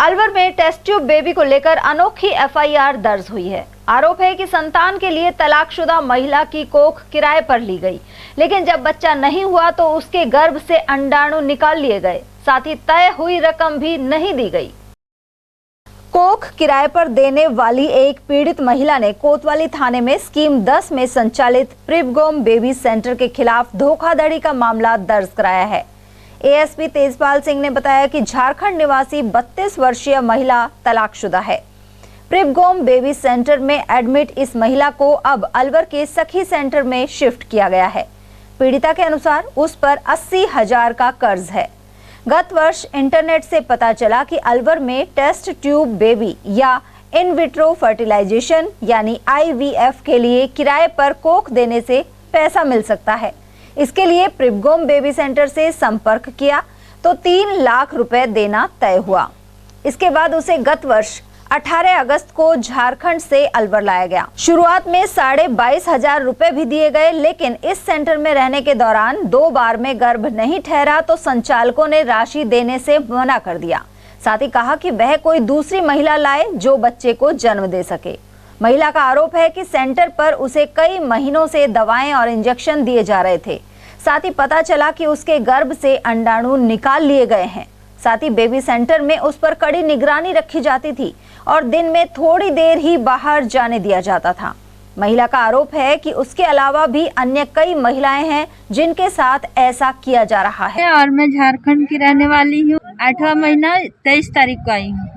अलवर में test tube baby को लेकर अनोखी एफआईआर दर्ज हुई है। आरोप है कि संतान के लिए तलाकशुदा महिला की कोख किराए पर ली गई, लेकिन जब बच्चा नहीं हुआ तो उसके गर्भ से अंडाणु निकाल लिए गए, साथ ही तय हुई रकम भी नहीं दी गई। कोख किराए पर देने वाली एक पीड़ित महिला ने कोतवाली थाने में स्कीम 10 में संचालित प्रिपगोम बेबी सेंटर के खिलाफ धोखाधड़ी का मामला दर्ज कराया है। एएसपी तेजपाल सिंह ने बताया कि झारखंड निवासी 32 वर्षीय महिला तलाकशुदा है। प्रिपगोम बेबी सेंटर में एडमिट इस महिला को अब अलवर के सखी सेंटर में शिफ्ट किया गया है। पीड़िता के अनुसार उस पर 80,000 का कर्ज है। गत वर्ष इंटरनेट से पता चला कि अलवर में टेस्ट ट्यूब बेबी या इन विट्रो फर्टिलाइजेशन यानी IVF के लिए किराए पर कोख देने से पैसा मिल सकता है। इसके लिए प्रिपगोम बेबी सेंटर से संपर्क किया तो 3 लाख रुपए देना तय हुआ। इसके बाद उसे गत वर्ष 18 अगस्त को झारखंड से अलवर लाया गया। शुरुआत में 22,500 रुपए भी दिए गए, लेकिन इस सेंटर में रहने के दौरान 2 बार में गर्भ नहीं ठहरा तो संचालकों ने राशि देने से मना कर दिया। साथ ही कहा कि वह कोई दूसरी महिला लाए जो बच्चे को जन्म दे सके। महिला का आरोप है कि सेंटर पर उसे कई महीनों से दवाएं और इंजेक्शन दिए जा रहे थे। साथ ही पता चला कि उसके गर्भ से अंडाणु निकाल लिए गए हैं। साथ ही बेबी सेंटर में उस पर कड़ी निगरानी रखी जाती थी और दिन में थोड़ी देर ही बाहर जाने दिया जाता था। महिला का आरोप है कि उसके अलावा भी अन्य कई महिलाएं हैं जिनके साथ ऐसा किया जा रहा है। और मैं झारखंड की रहने वाली हूँ। 8वां महीना 23 तारीख को आई हूँ।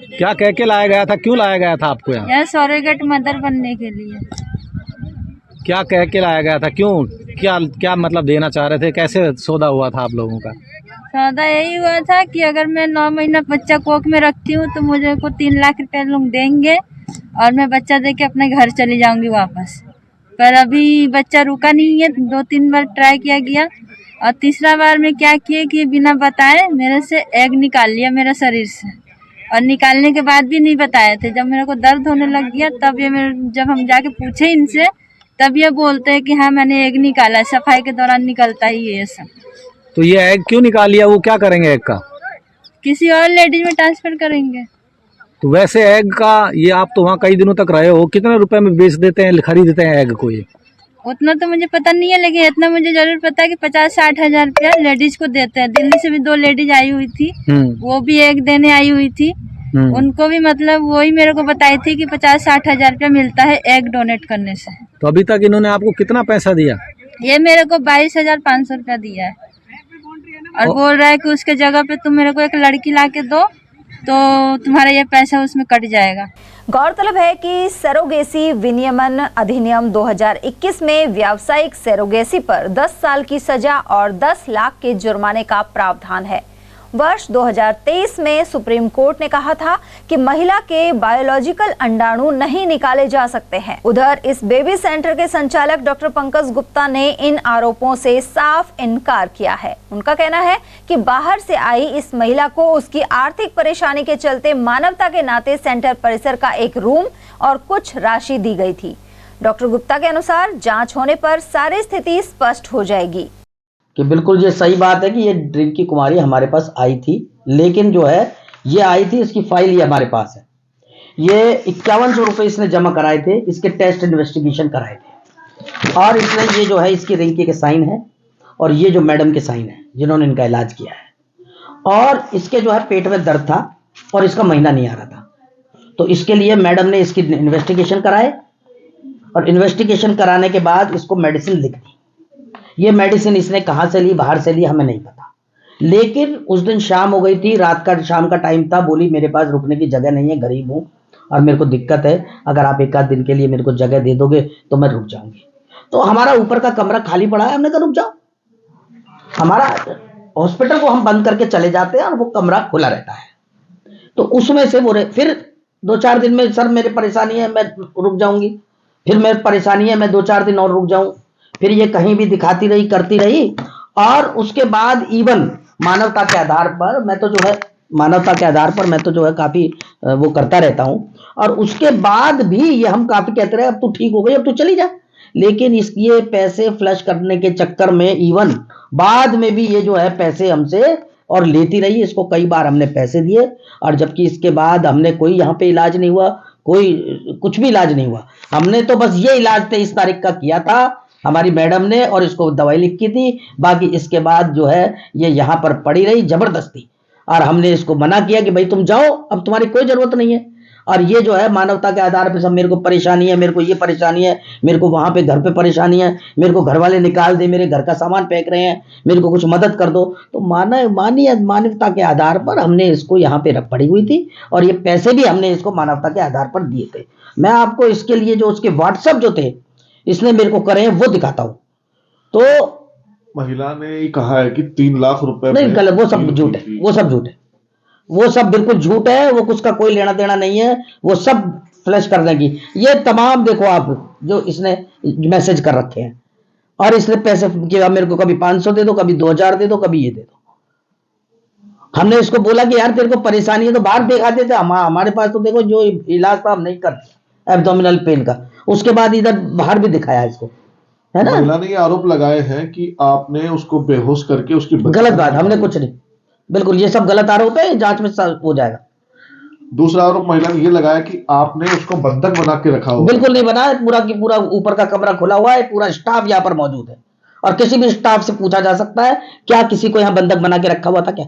क्या कह के लाया गया था, क्यों लाया गया था आपको यहाँ? सरोगेट मदर बनने के लिए। क्या कह के लाया गया था, क्यों, क्या मतलब देना चाह रहे थे, कैसे सौदा हुआ था आप लोगों का? सौदा यही हुआ था कि अगर मैं 9 महीना बच्चा कोख में रखती हूँ तो मुझे को 3 लाख रुपए लोग देंगे और मैं बच्चा दे के अपने घर चली जाऊंगी वापस। पर अभी बच्चा रुका नहीं है। 2-3 बार ट्राई किया गया और तीसरा बार में क्या किए कि बिना बताए मेरे से एग निकाल लिया मेरे शरीर से, और निकालने के बाद भी नहीं बताए थे। जब मेरे को दर्द होने लग गया तब जब हम जाके पूछे इनसे तब ये बोलते हैं कि हाँ मैंने एग निकाला, सफाई के दौरान निकलता ही है ये सब। तो ये एग क्यों निकाल लिया, वो क्या करेंगे एग का? किसी और लेडीज में ट्रांसफर करेंगे। तो वैसे एग का ये आप तो वहाँ कई दिनों तक रहे हो, कितने रुपए में बेच देते हैं, खरीदते हैं एग को? ये उतना तो मुझे पता नहीं है, लेकिन इतना मुझे जरूर पता है कि 50-60 हजार रुपया लेडीज को देते हैं। दिल्ली से भी 2 लेडीज आई हुई थी, वो भी एग देने आई हुई थी। उनको भी मतलब वही मेरे को बताई थी कि 50-60 हजार रुपया मिलता है एग डोनेट करने से। तो अभी तक इन्होंने आपको कितना पैसा दिया? ये मेरे को 22,500 रुपया दिया है और बोल रहा है कि उसके जगह पे तुम मेरे को एक लड़की ला के दो तो तुम्हारा ये पैसा उसमें कट जाएगा। गौरतलब है कि सरोगेसी विनियमन अधिनियम 2021 में व्यावसायिक सरोगेसी पर 10 साल की सजा और 10 लाख के जुर्माने का प्रावधान है। वर्ष 2023 में सुप्रीम कोर्ट ने कहा था कि महिला के बायोलॉजिकल अंडाणु नहीं निकाले जा सकते हैं। उधर इस बेबी सेंटर के संचालक डॉक्टर पंकज गुप्ता ने इन आरोपों से साफ इनकार किया है। उनका कहना है कि बाहर से आई इस महिला को उसकी आर्थिक परेशानी के चलते मानवता के नाते सेंटर परिसर का एक रूम और कुछ राशि दी गई थी। डॉक्टर गुप्ता के अनुसार जाँच होने पर सारी स्थिति स्पष्ट हो जाएगी। कि बिल्कुल ये सही बात है कि ये ड्रीम की कुमारी हमारे पास आई थी, लेकिन जो है ये आई थी, इसकी फाइल ये हमारे पास है। ये 5100 रुपये इसने जमा कराए थे, इसके टेस्ट इन्वेस्टिगेशन कराए थे और इसने ये जो है इसकी रिंकी के साइन है और ये जो मैडम के साइन है जिन्होंने इनका इलाज किया है। और इसके जो है पेट में दर्द था और इसका महीना नहीं आ रहा था, तो इसके लिए मैडम ने इसकी इन्वेस्टिगेशन कराए और इन्वेस्टिगेशन कराने के बाद इसको मेडिसिन लिख दी। ये मेडिसिन इसने कहाँ से ली, बाहर से ली, हमें नहीं पता। लेकिन उस दिन शाम हो गई थी, रात का शाम का टाइम था। बोली मेरे पास रुकने की जगह नहीं है, गरीब हूँ और मेरे को दिक्कत है, अगर आप 1 आध दिन के लिए मेरे को जगह दे दोगे तो मैं रुक जाऊंगी। तो हमारा ऊपर का कमरा खाली पड़ा है, हमने कहा रुक जाओ। हमारा हॉस्पिटल को हम बंद करके चले जाते हैं और वो कमरा खुला रहता है। तो उसमें से वो फिर 2-4 दिन में सर मेरी परेशानी है, मैं रुक जाऊंगी, फिर मेरी परेशानी है, मैं 2-4 दिन और रुक जाऊं। फिर ये कहीं भी दिखाती रही, करती रही और उसके बाद इवन मानवता के आधार पर मैं तो जो है काफी वो करता रहता हूं। और उसके बाद भी ये हम काफी कहते रहे अब तू ठीक हो गई, अब तू चली जा। लेकिन ये पैसे फ्लश करने के चक्कर में इवन बाद में भी ये जो है पैसे हमसे और लेती रही। इसको कई बार हमने पैसे दिए और जबकि इसके बाद हमने कोई यहाँ पे इलाज नहीं हुआ, कोई कुछ भी इलाज नहीं हुआ। हमने तो बस ये इलाज 23 तारीख का किया था हमारी मैडम ने और इसको दवाई लिख की थी। बाकी इसके बाद जो है ये यहाँ पर पड़ी रही जबरदस्ती और हमने इसको मना किया कि भाई तुम जाओ, अब तुम्हारी कोई जरूरत नहीं है। और ये जो है मानवता के आधार पर सब मेरे को परेशानी है, मेरे को ये परेशानी है, मेरे को वहां पे घर पे परेशानी है, मेरे को घर वाले निकाल दे, मेरे घर का सामान फेंक रहे हैं, मेरे को कुछ मदद कर दो। तो मानवता के आधार पर हमने इसको यहाँ पे रख पड़ी हुई थी और ये पैसे भी हमने इसको मानवता के आधार पर दिए थे। मैं आपको इसके लिए जो उसके व्हाट्सएप जो थे इसने मेरे को करे हैं वो दिखाता हूं। तो महिला ने कहा है कि 3 लाख रुपए नहीं, गलत, वो सब झूठ है, वो सब झूठ है, वो सब बिल्कुल झूठ है। वो उसका कोई लेना देना नहीं है, वो सब फ्लैश कर देगी। ये तमाम देखो आप जो इसने मैसेज कर रखे हैं और इसने पैसे किया मेरे को, कभी 500 दे दो, कभी 2000 दे दो, कभी ये दे दो। हमने इसको बोला कि यार तेरे को परेशानी है तो बाहर दिखा देते, हमारे पास तो देखो जो इलाज था हम नहीं करते एब्डोमिनल पेन का, उसके बाद इधर बाहर भी दिखाया इसको, है ना। महिला ने ये आरोप लगाए हैं कि आपने उसको बेहोश करके उसकी गलत बात, हमने कुछ नहीं, बिल्कुल ये सब गलत आरोप है, जांच में हो जाएगा। दूसरा आरोप महिला ने ये लगाया कि आपने उसको बंधक बना के रखा हुआ। बिल्कुल नहीं बना, पूरा की पूरा ऊपर का कमरा खुला हुआ है, पूरा स्टाफ यहाँ पर मौजूद है और किसी भी स्टाफ से पूछा जा सकता है क्या किसी को यहाँ बंधक बना के रखा हुआ था क्या।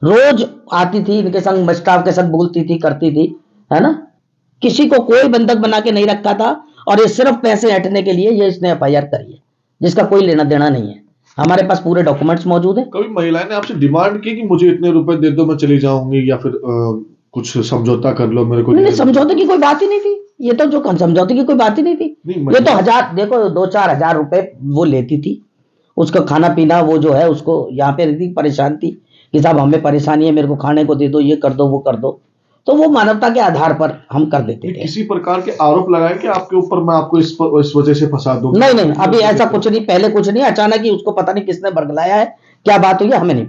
रोज आती थी इनके संग, स्टाफ के साथ बोलती थी, करती थी, है ना। किसी को कोई बंधक बना के नहीं रखा था और ये सिर्फ पैसे हटने के लिए ये इसने FIR करी है जिसका कोई लेना देना नहीं है। हमारे पास पूरे डॉक्यूमेंट्स मौजूद है। कभी महिलाएं ने आपसे डिमांड की कि मुझे इतने रुपए दे दो मैं चली जाऊंगी या फिर कुछ समझौता कर लो मेरे को? नहीं, समझौते की कोई बात ही नहीं थी, ये तो जो समझौते की कोई बात ही नहीं थी। ये तो देखो 2-4 हजार रुपए वो लेती थी, उसका खाना पीना वो जो है उसको यहाँ पे रहती परेशान थी कि साहब हमें परेशानी है, मेरे को खाने को दे दो, ये कर दो, वो कर दो। तो वो मानवता के आधार पर हम कर देते थे। किसी प्रकार के आरोप लगाए कि आपके ऊपर मैं आपको इस वजह से फंसा दूं? नहीं, अभी ऐसा कुछ नहीं, पहले कुछ नहीं, अचानक ही उसको पता नहीं किसने बरगलाया है, क्या बात हुई है हमें नहीं।